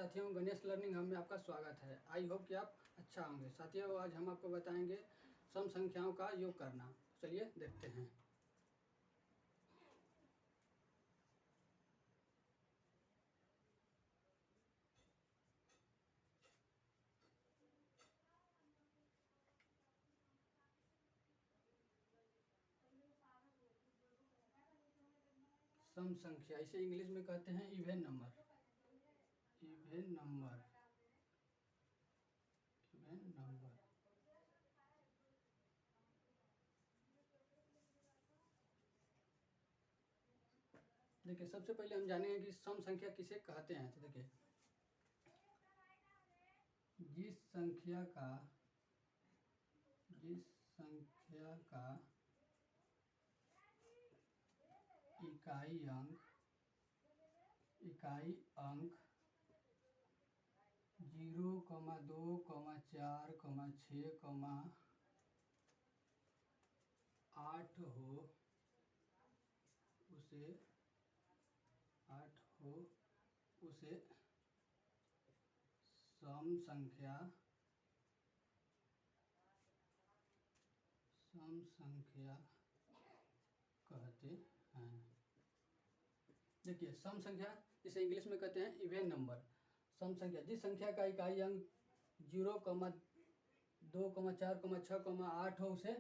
साथियों, Ganesh learning hub में आपका स्वागत है। आई होप कि आप अच्छा होंगे। साथियों, आज हम आपको बताएंगे सम संख्याओं का योग करना। चलिए देखते हैं। सम संख्या, इसे इंग्लिश में कहते हैं even number. Even number, even number. देखिए, सबसे पहले हम जानेंगे कि सम संख्या किसे कहते हैं। तो देखिए, जिस संख्या का इकाई अंक 0, 2, 4, 6, 8 हो, उसे सम संख्या कहते हैं। देखिए, सम संख्या इसे इंग्लिश में कहते हैं इवेन नंबर। सम संख्या, जिस संख्या का इकाई अंक 0, 2, 4, 6, 8 हो, उसे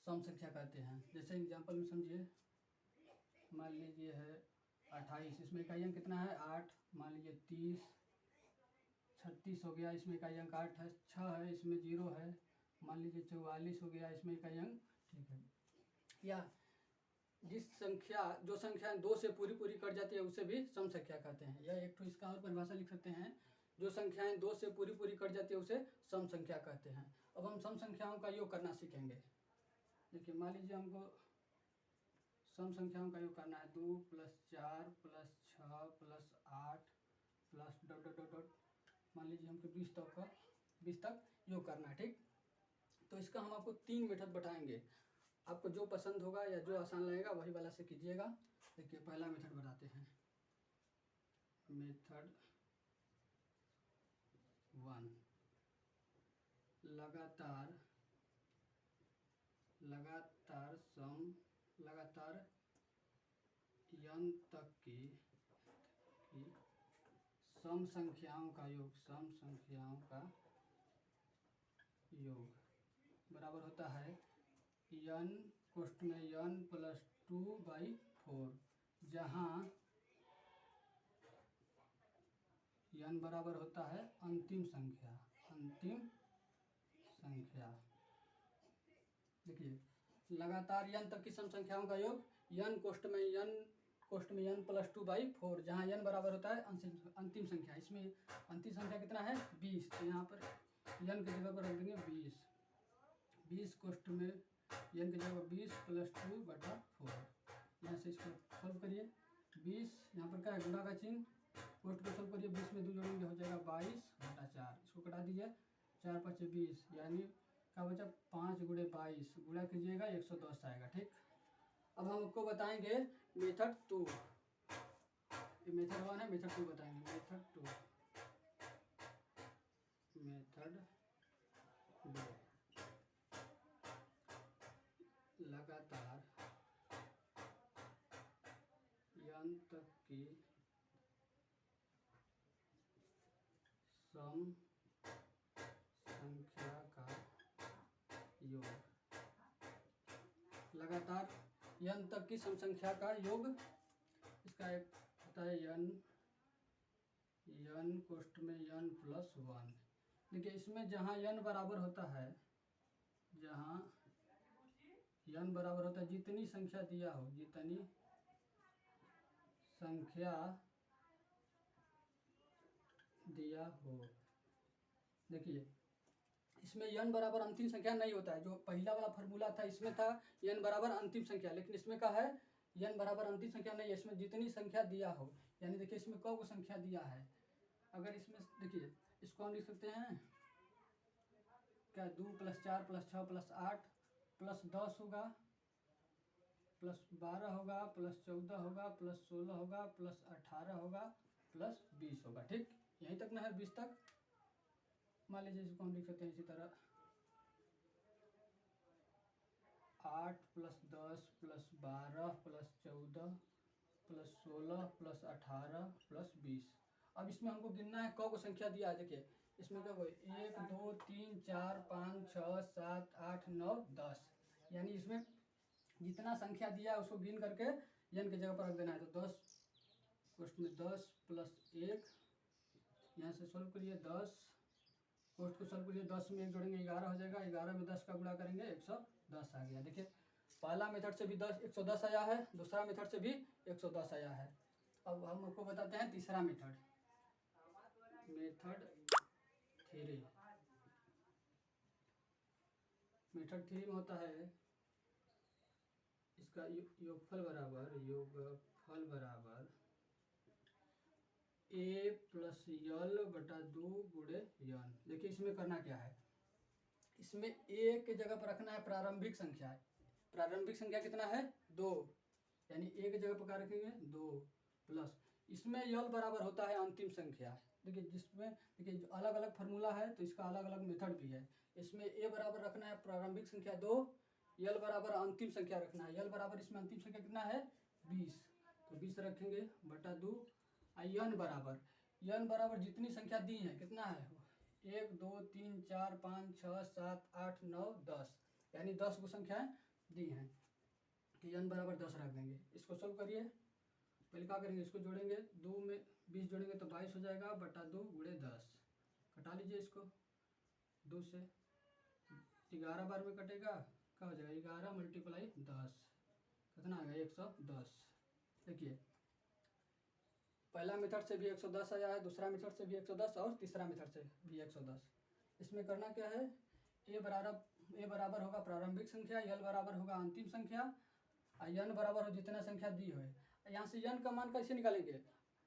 सम संख्या कहते हैं। जैसे एग्जांपल में समझिए, मान लीजिए है 28, इसमें इकाई अंक कितना है 8। मान लीजिए 30, 36 हो गया, इसमें इकाई अंक 8 है। 6 है, इसमें 0 है। मान लीजिए 44 हो गया, इसमें इकाई अंक, ठीक है। या जो संख्या 2 से पूरी कट जाती है उसे भी सम संख्या कहते हैं। या एक तो इसका और परिभाषा लिख सकते हैं, जो संख्याएं 2 से पूरी कट जाती है उसे सम संख्या कहते हैं। अब हम सम संख्याओं का योग करना सीखेंगे। देखिए, मान लीजिए हमको सम संख्याओं का योग करना है 2 + 4 + 6 + 8 plus dot dot dot dot, मान लीजिए हमको 20 तक योग करना है, ठीक। तो इसका हम आपको 3 मेथड बताएंगे। आपको जो पसंद होगा या जो आसान लगेगा वही वाला से कीजिएगा। देखिए, पहला मेथड बताते हैं। मेथड 1, लगातार n तक की सम संख्याओं का योग बराबर होता है n कोष्ठ में n + 2/4, जहाँ n बराबर होता है अंतिम संख्या। देखिए, लगातार n तक की सम संख्याओं का योग n कोष्ठ में n + 2/4, जहाँ n बराबर होता है अंतिम संख्या। इसमें अंतिम संख्या कितना है 20, तो यहाँ पर n की जगह पर रख देंगे 20 कोष्ठ में n की जगह 20 + 2/4। यहाँ से इसको सॉल्व करिए। 20 यहाँ पर क्या है, गुणा का चिन्ह, कोष्ठ को सॉल्व करिए। 20 में 2 जोड़ेंगे, हो जाएगा 22/4। इसको कटा दीजिए, 4 × 5 = 20, यानी क्या बचा 5 × 22, गुणा कीजिएगा 110 आएगा, ठीक। अब हम आपको बताएंगे मेथड 2। ये मेथड 1 है, मेथड 2 बताएंगे। मेथड 2, लगातार n तक की सम संख्या का योग। लगातार n तक की सम संख्या का योग, इसका एक होता है n कोष्ठ में n + 1। देखिए, इसमें जहाँ n बराबर होता है, जितनी संख्या दिया हो, देखिए इसमें n बराबर अंतिम संख्या नहीं होता है। जो पहला वाला फार्मूला था, इसमें था n बराबर अंतिम संख्या, लेकिन इसमें क्या है n बराबर अंतिम संख्या नहीं है। इसमें जितनी संख्या दिया हो, यानी देखिए इसमें कौन संख्या दिया है। अगर इसमें देखिए, इसको हम लिख सकते हैं क्या, 2 + 4 + 6 + 8 + 10 होगा, +12 होगा, +14 होगा, +16 होगा, +18 होगा, +20 होगा, ठीक। यहीं तक ना है 20 तक। मान लीजिए इसको हम लिख सकते हैं इसी तरह 8 + 10 + 12 + 14 + 16 + 18 + 20। अब इसमें हमको गिनना है कौ को संख्या दिया है। देखिए इसमें क्या कोई 1 2 3 4 5 6 7 8 9 10, यानी इसमें जितना संख्या दिया है उसको गिन करके n की जगह पर रख देना है। तो 10 कोष्ठ में 10 + 1, यहाँ से सॉल्व करिए 10, कोष्ठ को सॉल्व करिए 10 में 1 जोड़ेंगे 11 हो जाएगा, 11 में 10 का गुणा करेंगे 110 आ गया। देखिए पहला मेथड से भी 110 आया है, दूसरा मेथड से भी 110 आया है। अब हम आपको बताते हैं तीसरा मेथड, मेथड 3। मेथड 3 में होता है इसका योगफल बराबर a + यल बटा 2 गुणे n। देखिए इसमें करना क्या है, इसमें a के जगह पर रखना है प्रारंभिक संख्या। प्रारंभिक संख्या कितना है 2, यानी a के जगह पर क्या रखेंगे 2 प्लस इसमें यल बराबर होता है अंतिम संख्या। देखिए जिसमें देखिए अलग अलग फार्मूला है तो इसका अलग अलग मेथड भी है। इसमें a बराबर रखना है प्रारंभिक संख्या 2, यल बराबर अंतिम संख्या रखना है। यल बराबर इसमें अंतिम संख्या कितना है 20, तो 20 रखेंगे बटा 2। यन बराबर जितनी संख्या दी है कितना है 1 2 3 4 5 6 7 8 9 10, यानी 10 को संख्याएं दी हैं, तो यन बराबर 10 रख देंगे। इसको सोल्व करिए, पहले क्या करेंगे इसको जोड़ेंगे 2 में 20 जोड़ेंगे तो 22 हो जाएगा बटा 2 गुणे 10। कटा लीजिए इसको 2 से, 11 बार में कटेगा, क्या हो जाएगा 11 × 10 कितना आएगा 110। देखिए पहला मेथड से भी 110 आया है, दूसरा मेथड से भी 110 और तीसरा मेथड से भी 110। इसमें करना क्या है, ए बराबर होगा प्रारंभिक संख्या, यल बराबर होगा अंतिम संख्या, और यन बराबर हो जितना संख्या दी है। यहाँ से यन का मान कैसे निकालेंगे,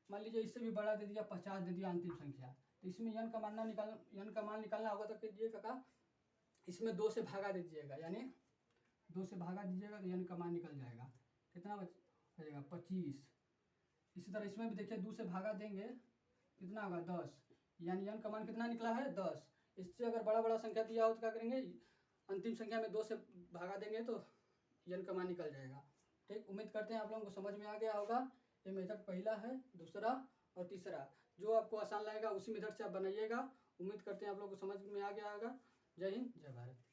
मान लीजिए इससे भी बड़ा दे दिया 50 दे दिया अंतिम संख्या, तो इसमें यन का मान निकालना होगा तो कीजिएगा इसमें 2 से भागा दे दीजिएगा, यानी 2 से भागा दीजिएगा तो यन का मान निकल जाएगा। कितना हो जाएगा 25। इसी तरह इसमें भी देखिए 2 से भागा देंगे कितना होगा 10, यानी यन का मान कितना निकला है 10। इससे अगर बड़ा बड़ा संख्या दिया हो तो क्या करेंगे अंतिम संख्या में 2 से भागा देंगे तो यन का मान निकल जाएगा। ठीक, उम्मीद करते हैं आप लोगों को समझ में आ गया होगा। ये मेथड पहला है, दूसरा और तीसरा, जो आपको आसान लगेगा उसी मेथड से आप बनाइएगा। उम्मीद करते हैं आप लोगों को समझ में आ गया होगा। जय हिंद, जय भारत।